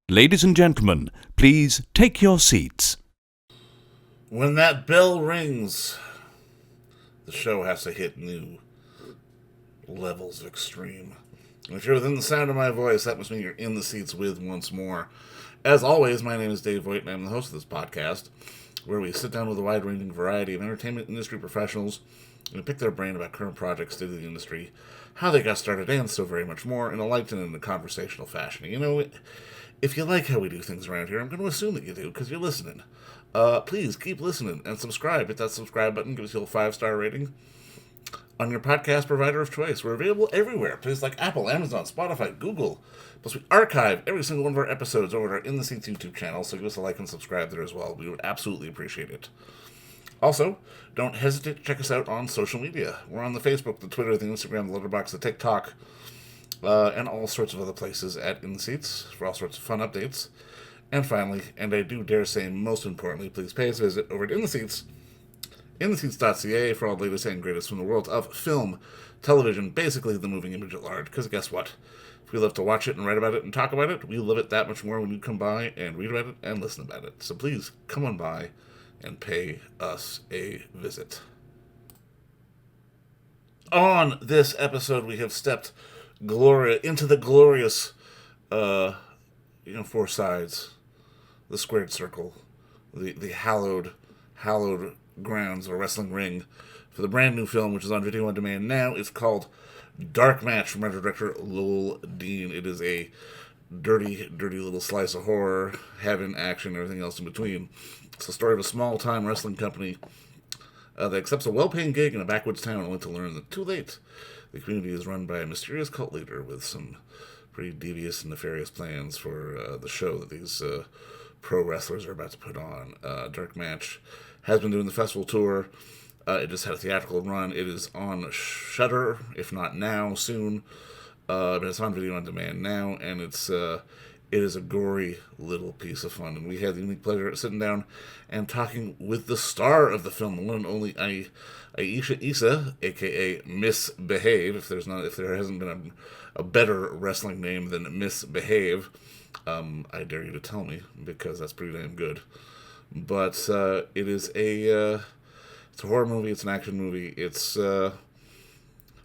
Ladies and gentlemen, please take your seats. When that bell rings, the show has to hit new levels of extreme. And if you're within the sound of my voice, that must mean you're in the seats with once more. As always, my name is Dave Voigt, and I'm the host of this podcast, where we sit down with a wide ranging variety of entertainment industry professionals and pick their brain about current projects, state of the industry, how they got started, and so very much more in a light and in a conversational fashion. You know, if you like how we do things around here, I'm going to assume that you do because you're listening. Please keep listening and subscribe. Hit that subscribe button, give us a 5-star rating on your podcast provider of choice. We're available everywhere. Places like Apple, Amazon, Spotify, Google. Plus, we archive every single one of our episodes over at our In the Seats YouTube channel, so give us a like and subscribe there as well. We would absolutely appreciate it. Also, don't hesitate to check us out on social media. We're on the Facebook, the Twitter, the Instagram, the Letterboxd, the TikTok, and all sorts of other places at In the Seats for all sorts of fun updates. And finally, and I do dare say most importantly, please pay us a visit over at In the Seats, intheseats.ca for all the latest and greatest from the world of film, television, basically the moving image at large. Because guess what? If we love to watch it and write about it and talk about it, we love it that much more when you come by and read about it and listen about it. So please come on by and pay us a visit. On this episode, we have stepped Gloria into the glorious, uh, four sides, the squared circle, the hallowed grounds of a wrestling ring for the brand new film, which is on video on demand now. It's called Dark Match from writer director Lowell Dean. It is a dirty little slice of horror, heaven, action, everything else in between. It's the story of a small time wrestling company that accepts a well paying gig in a backwoods town only to learn that too late the community is run by a mysterious cult leader with some pretty devious and nefarious plans for the show that these pro wrestlers are about to put on. Dark Match has been doing the festival tour. It just had a theatrical run. It is on Shudder, if not now, soon. But it's on video on demand now, and it is a gory little piece of fun. And we had the unique pleasure of sitting down and talking with the star of the film, the one and only Ayisha Issa, aka Misbehave. If there hasn't been a better wrestling name than Misbehave, I dare you to tell me because that's pretty damn good. But it's a horror movie. It's an action movie. It's a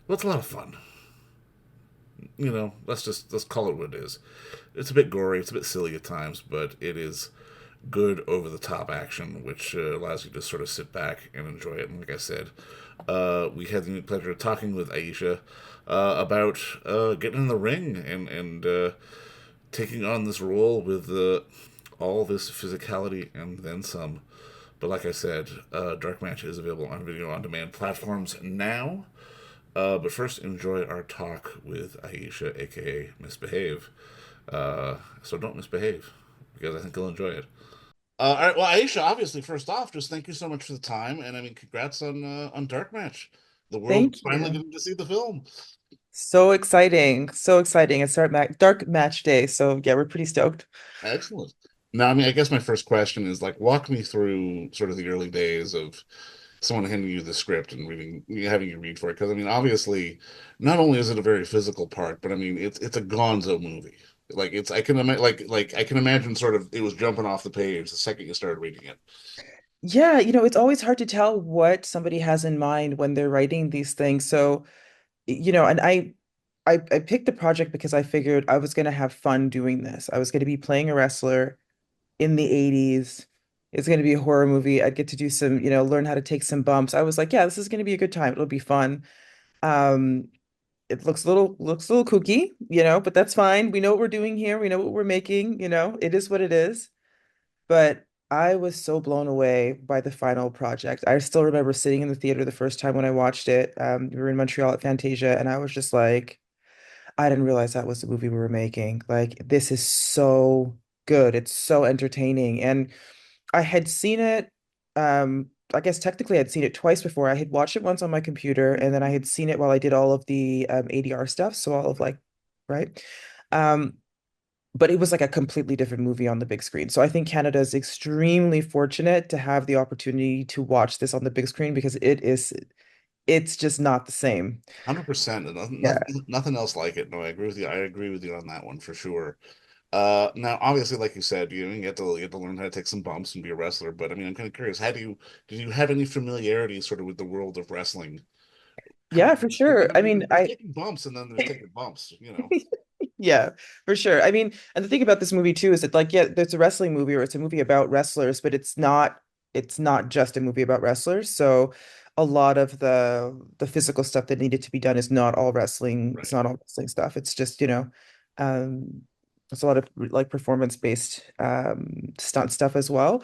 lot of fun. Let's call it what it is. It's a bit gory, it's a bit silly at times, but it is good over the top action, which allows you to sort of sit back and enjoy it. And like I said, we had the pleasure of talking with Ayisha about getting in the ring and taking on this role with all this physicality and then some. But like I said, Dark Match is available on video on demand platforms now. But first, enjoy our talk with Ayisha, aka Misbehave. So don't misbehave, because I think you'll enjoy it. All right, well, Ayisha, obviously, first off, just thank you so much for the time, and I mean, congrats on Dark Match. The world Thank finally you. getting to see the film. So exciting. So exciting. It's dark match day. So yeah, we're pretty stoked. Excellent. Now, I mean, I guess my first question is like, walk me through sort of the early days of someone handing you the script and having you read for it. Because I mean, obviously, not only is it a very physical part, but I mean, it's a gonzo movie. Like it's, I can imagine, like I can imagine, sort of, it was jumping off the page the second you started reading it. Yeah, it's always hard to tell what somebody has in mind when they're writing these things. So, and I picked the project because I figured I was going to have fun doing this. I was going to be playing a wrestler in the 80s. It's going to be a horror movie. I'd get to do some, learn how to take some bumps. I was like, yeah, this is going to be a good time. It'll be fun. Um, it looks a little kooky, but that's fine. We know what we're doing here. We know what we're making, it is what it is. But I was so blown away by the final project. I still remember sitting in the theater the first time when I watched it. We were in Montreal at Fantasia, and I was just like, I didn't realize that was the movie we were making. Like, this is so good. It's so entertaining. And I had seen it, I guess technically I'd seen it twice before. I had watched it once on my computer, and then I had seen it while I did all of the ADR stuff. So all of like, right? Um, but it was like a completely different movie on the big screen. So I think Canada is extremely fortunate to have the opportunity to watch this on the big screen because it's just not the same. 100%. And Yeah. nothing else like it. No, I agree with you. I agree with you on that one for sure. Now, obviously, like you said, you know, you have to learn how to take some bumps and be a wrestler. But I mean, I'm kind of curious. How do you did you have any familiarity sort of with the world of wrestling? Yeah, for sure. I mean, There's taking bumps, and then there's taking bumps. You know, yeah, for sure. I mean, and the thing about this movie too is that like, yeah, there's a wrestling movie or it's a movie about wrestlers, but it's not just a movie about wrestlers. So a lot of the physical stuff that needed to be done is not all wrestling. It's right? not all wrestling stuff. It's just, um, it's a lot of like performance-based stunt stuff as well.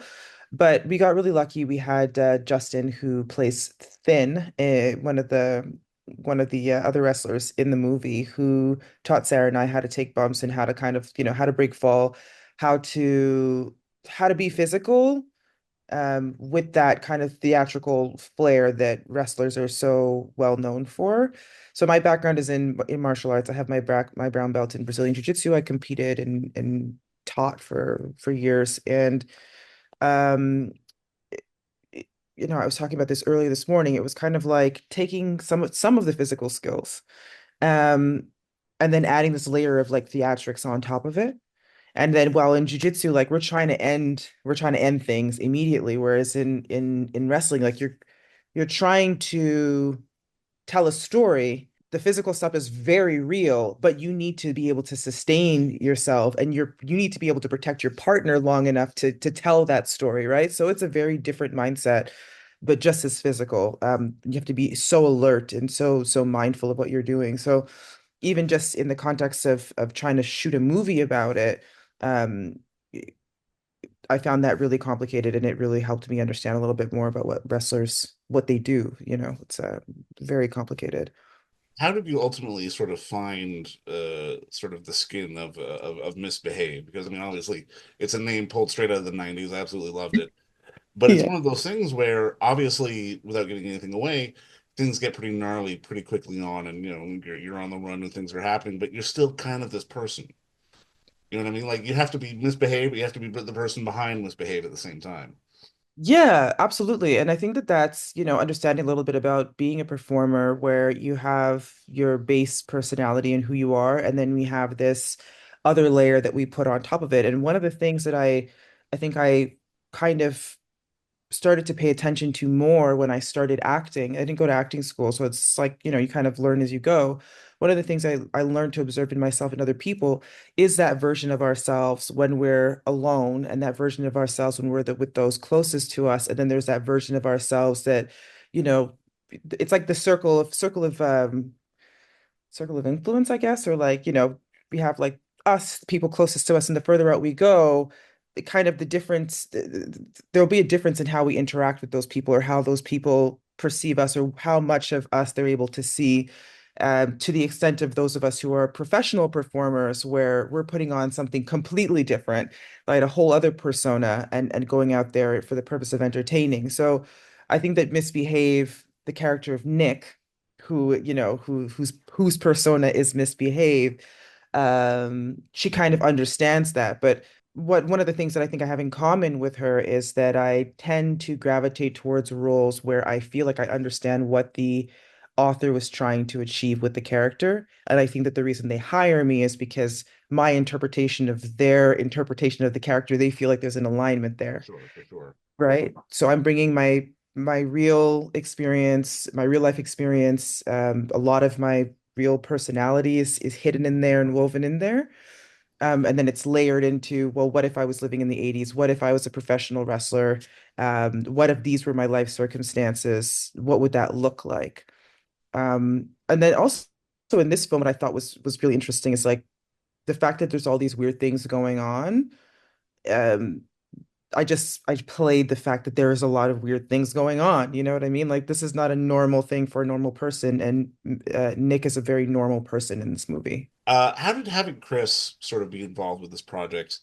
But we got really lucky. We had Justin who plays Finn, one of the other wrestlers in the movie who taught Sarah and I how to take bumps and how to kind of, how to break fall, how to be physical with that kind of theatrical flair that wrestlers are so well known for. So my background is in martial arts. I have my brown belt in Brazilian Jiu-Jitsu. I competed and taught for years. And um I was talking about this earlier this morning. It was kind of like taking some of the physical skills, um, and then adding this layer of like theatrics on top of it. And then while in jujitsu, like we're trying to end things immediately, whereas in wrestling, like you're trying to tell a story. The physical stuff is very real, but you need to be able to sustain yourself and you need to be able to protect your partner long enough to tell that story, right? So it's a very different mindset, but just as physical. You have to be so alert and so mindful of what you're doing. So even just in the context of trying to shoot a movie about it, um, I found that really complicated and it really helped me understand a little bit more about what they do. It's very complicated. How did you ultimately sort of find sort of the skin of Misbehave? Because I mean, obviously, it's a name pulled straight out of the '90s. I absolutely loved it. But it's Yeah. one of those things where obviously, without giving anything away, things get pretty gnarly pretty quickly on, and you know you're on the run and things are happening, but you're still kind of this person. You know what I mean? Like you have to be Misbehave, but you have to be the person behind Misbehave at the same time. Yeah, absolutely. And I think that that's, understanding a little bit about being a performer where you have your base personality and who you are, and then we have this other layer that we put on top of it. And one of the things that I think I kind of started to pay attention to more when I started acting. I didn't go to acting school, so it's like, you kind of learn as you go. One of the things I learned to observe in myself and other people is that version of ourselves when we're alone, and that version of ourselves when we're with those closest to us. And then there's that version of ourselves that, you know, it's like the circle of influence, I guess, or like, we have like us, people closest to us, and the further out we go, the kind of the difference, there'll be a difference in how we interact with those people or how those people perceive us or how much of us they're able to see. To the extent of those of us who are professional performers, where we're putting on something completely different, like a whole other persona, and going out there for the purpose of entertaining. So I think that Misbehave, the character of Nick, who whose persona is Misbehave, she kind of understands that. But one of the things that I think I have in common with her is that I tend to gravitate towards roles where I feel like I understand what the author was trying to achieve with the character. And I think that the reason they hire me is because my interpretation of their interpretation of the character, they feel like there's an alignment For there, sure, for sure. right? So I'm bringing my real experience, my real life experience. A lot of my real personality is hidden in there and woven in there. And then it's layered into, well, what if I was living in the 80s? What if I was a professional wrestler? What if these were my life circumstances? What would that look like? And then also in this film, what I thought was really interesting is like the fact that there's all these weird things going on. Um, I played the fact that there is a lot of weird things going on. You know what I mean? Like this is not a normal thing for a normal person, and Nick is a very normal person in this movie. How did having Chris sort of be involved with this project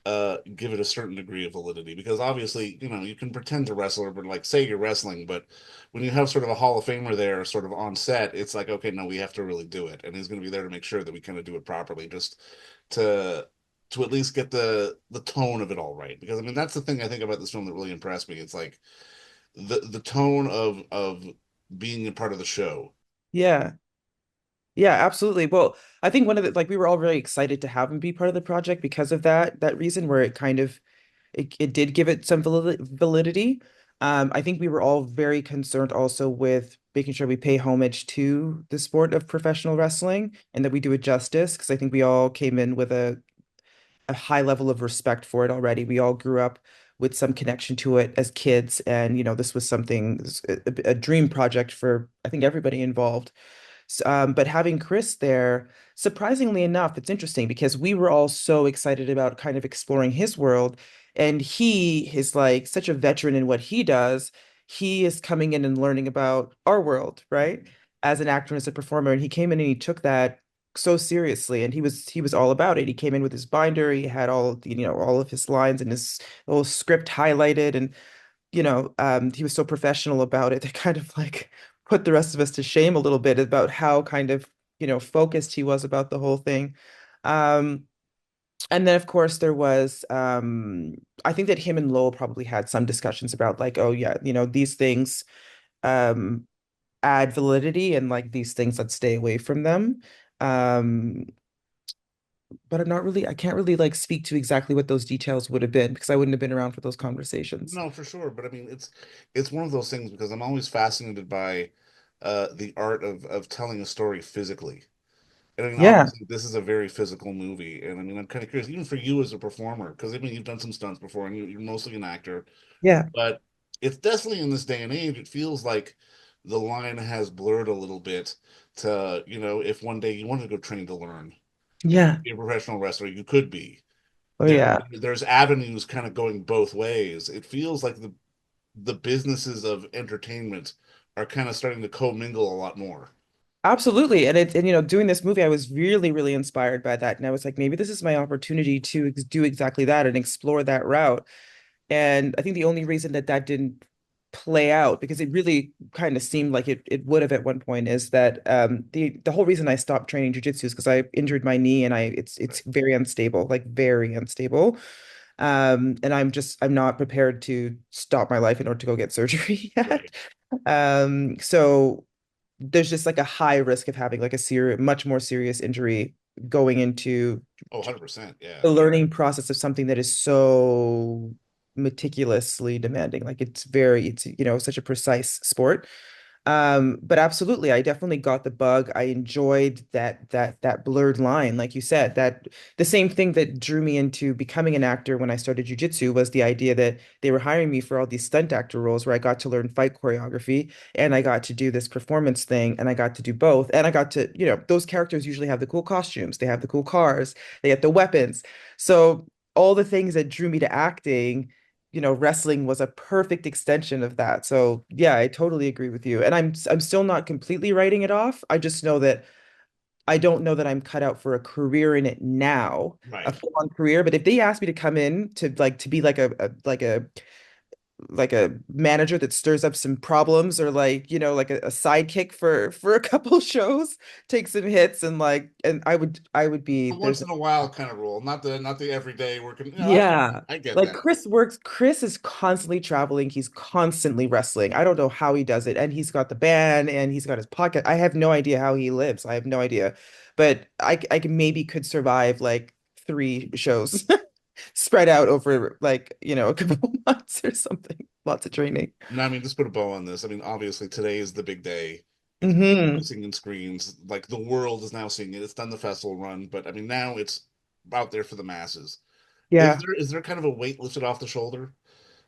give it a certain degree of validity? Because obviously, you know, you can pretend to wrestle but like say you're wrestling, but when you have sort of a Hall of Famer there sort of on set, it's like, okay, no, we have to really do it. And he's going to be there to make sure that we kind of do it properly, just to at least get the tone of it all right. Because I mean, that's the thing I think about this film that really impressed me. It's like the tone of being a part of the show. Yeah. Yeah, absolutely. Well, I think one of the like we were all very excited to have him be part of the project because of that reason where it kind of it did give it some validity. I think we were all very concerned also with making sure we pay homage to the sport of professional wrestling and that we do it justice because I think we all came in with a high level of respect for it already. We all grew up with some connection to it as kids, and this was something a dream project for I think everybody involved. But having Chris there, surprisingly enough, it's interesting because we were all so excited about kind of exploring his world. And he is like such a veteran in what he does. He is coming in and learning about our world, right? As an actor and as a performer. And he came in and he took that so seriously. And he was all about it. He came in with his binder, he had all of all of his lines and his little script highlighted. And he was so professional about it that kind of like put the rest of us to shame a little bit about how kind of, focused he was about the whole thing. Um, and then of course there was I think that him and Lowell probably had some discussions about like, oh yeah, these things um add validity and like these things, let's stay away from them. Um, but I can't really like speak to exactly what those details would have been because I wouldn't have been around for those conversations. No, for sure. But I mean, it's one of those things because I'm always fascinated by the art of telling a story physically. And I mean, Yeah, obviously, this is a very physical movie, and I mean, I'm kind of curious, even for you as a performer, because I mean, you've done some stunts before, and you're mostly an actor, yeah, but it's definitely in this day and age, it feels like the line has blurred a little bit to, if one day you wanted to go train to learn, yeah. be a professional wrestler, you could be. Oh yeah. There's avenues kind of going both ways. It feels like the businesses of entertainment are kind of starting to commingle a lot more. Absolutely. And doing this movie, I was really, really inspired by that. And I was like, maybe this is my opportunity to do exactly that and explore that route. And I think the only reason that that didn't play out, because it really kind of seemed like it would have at one point, is that the whole reason I stopped training jujitsu is because I injured my knee and it's Right. very unstable, like very unstable. And I'm not prepared to stop my life in order to go get surgery Right. yet. So there's just like a high risk of having like a serious, much more serious injury going into Oh, 100%. Yeah. the learning process of something that is so meticulously demanding. Like it's such a precise sport. But absolutely, I definitely got the bug. I enjoyed that blurred line, like you said, that the same thing that drew me into becoming an actor when I started jujitsu was the idea that they were hiring me for all these stunt actor roles where I got to learn fight choreography and I got to do this performance thing and I got to do both. And I got to, those characters usually have the cool costumes, they have the cool cars, they get the weapons. So all the things that drew me to acting, wrestling was a perfect extension of that. So yeah, I totally agree with you. And I'm still not completely writing it off. I just know that I don't know that I'm cut out for a career in it now, a Right. full-on career. But if they ask me to come in to be like a manager that stirs up some problems or like like a sidekick for a couple shows, take some hits and I would be A there's once in a while kind of rule, not the everyday working. Yeah. I get Like that. Chris is constantly traveling. He's constantly wrestling. I don't know how he does it. And he's got the band and he's got his podcast. I have no idea how he lives. I have no idea. But maybe could survive like three shows spread out over like, a couple months or something. Lots of training. No, I mean, just put a bow on this. I mean, obviously today is the big day. It's Hmm. releasing in screens. Like the world is now seeing it. It's done the festival run, but I mean, now it's out there for the masses. Is Yeah. there kind of a weight lifted off the shoulder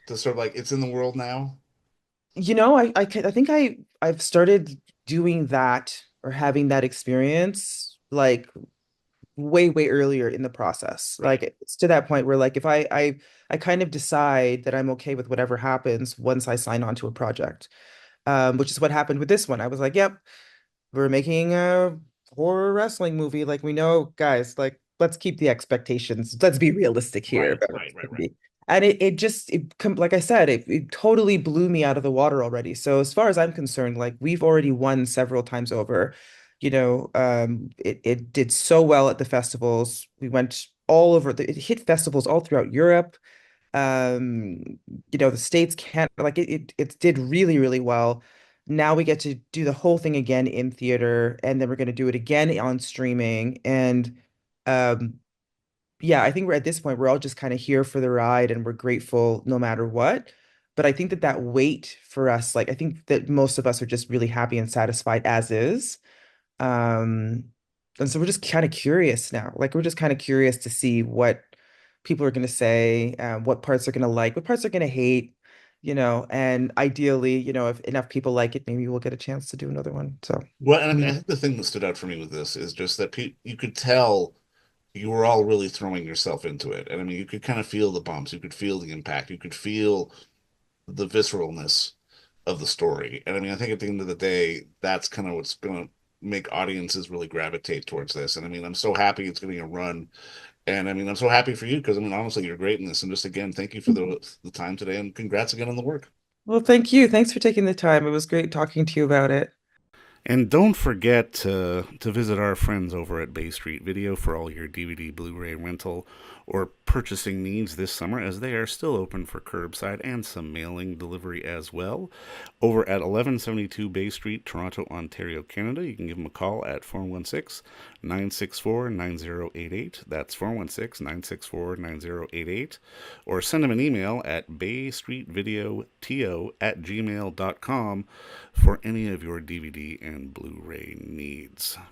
to sort of like it's in the world now? I think I've started doing that or having that experience like way, way earlier in the process. Right. Like it's to that point where like if I kind of decide that I'm okay with whatever happens once I sign on to a project. Which is what happened with this one. I was like, yep, we're making a horror wrestling movie. Like we know, guys, like let's keep the expectations. Let's be realistic here Right. about what Right. it's Right. gonna Right. be. And like I said, it totally blew me out of the water already. So as far as I'm concerned, like we've already won several times over. It did so well at the festivals. We went all over it hit festivals all throughout Europe. Um, the States can't like it did really, really well. now we get to do the whole thing again in theater, and then we're going to do it again on streaming. And um, yeah, I think we're at this point, we're all just kind of here for the ride and we're grateful no matter what. But I think that that wait for us, like, I think that most of us are just really happy and satisfied as is. Um, and so we're just kind of curious now. Like, we're just kind of curious to see what people are going to say, what parts are going to like, what parts are going to hate, and ideally, if enough people like it, maybe we'll get a chance to do another one. So, Well, and I mean, I think the thing that stood out for me with this is just that you could tell you were all really throwing yourself into it. And I mean, you could kind of feel the bumps, you could feel the impact, you could feel the visceralness of the story. And I mean, I think at the end of the day, that's kind of what's going to make audiences really gravitate towards this. And I mean, I'm so happy it's getting a run. And I mean, I'm so happy for you because I mean, honestly, you're great in this. And just again, thank you for the time today and congrats again on the work. well, thank you. Thanks for taking the time. It was great talking to you about it. And don't forget to visit our friends over at Bay Street Video for all your DVD, Blu-ray rental, or purchasing needs this summer, as they are still open for curbside and some mailing delivery as well. Over at 1172 Bay Street, Toronto, Ontario, Canada, you can give them a call at 416-964-9088. That's 416-964-9088. Or send them an email at baystreetvideoto@gmail.com for any of your DVD and Blu-ray needs.